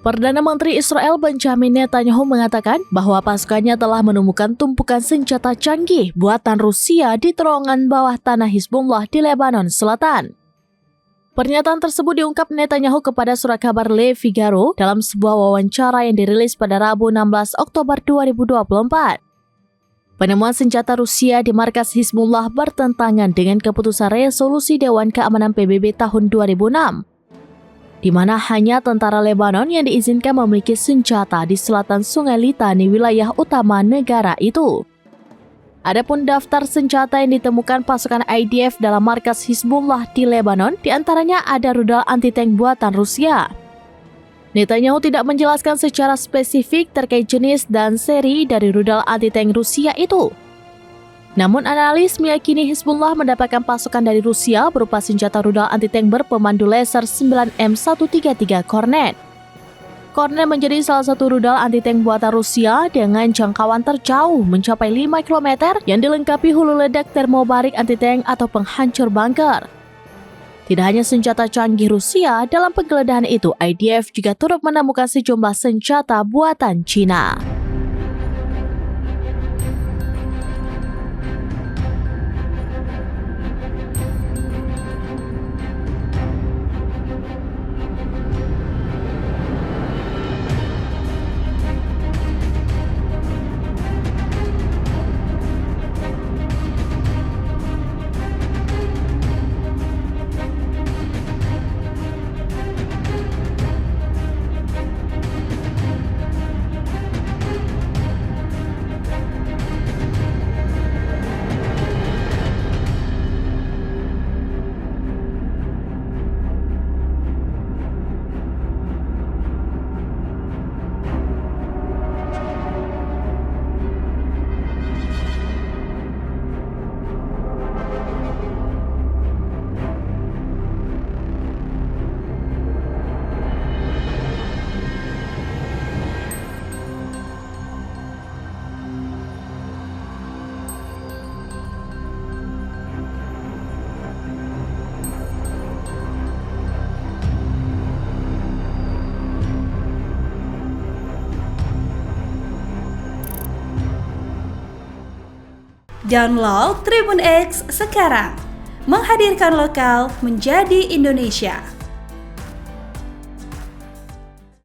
Perdana Menteri Israel Benjamin Netanyahu mengatakan bahwa pasukannya telah menemukan tumpukan senjata canggih buatan Rusia di terowongan bawah tanah Hizbullah di Lebanon Selatan. Pernyataan tersebut diungkap Netanyahu kepada surat kabar Le Figaro dalam sebuah wawancara yang dirilis pada Rabu 16 Oktober 2024. Penemuan senjata Rusia di markas Hizbullah bertentangan dengan keputusan resolusi Dewan Keamanan PBB tahun 2006. Di mana hanya tentara Lebanon yang diizinkan memiliki senjata di selatan Sungai Litani, wilayah utama negara itu. Adapun daftar senjata yang ditemukan pasukan IDF dalam markas Hizbullah di Lebanon, diantaranya ada rudal anti-tank buatan Rusia. Netanyahu tidak menjelaskan secara spesifik terkait jenis dan seri dari rudal anti-tank Rusia itu. Namun analis meyakini Hizbullah mendapatkan pasukan dari Rusia berupa senjata rudal anti-tank berpemandu laser 9M133 Kornet. Kornet menjadi salah satu rudal anti-tank buatan Rusia dengan jangkauan terjauh mencapai 5 km yang dilengkapi hulu ledak termobarik anti-tank atau penghancur bunker. Tidak hanya senjata canggih Rusia, dalam penggeledahan itu IDF juga turut menemukan sejumlah senjata buatan Cina. Download Tribun X sekarang, menghadirkan lokal menjadi Indonesia.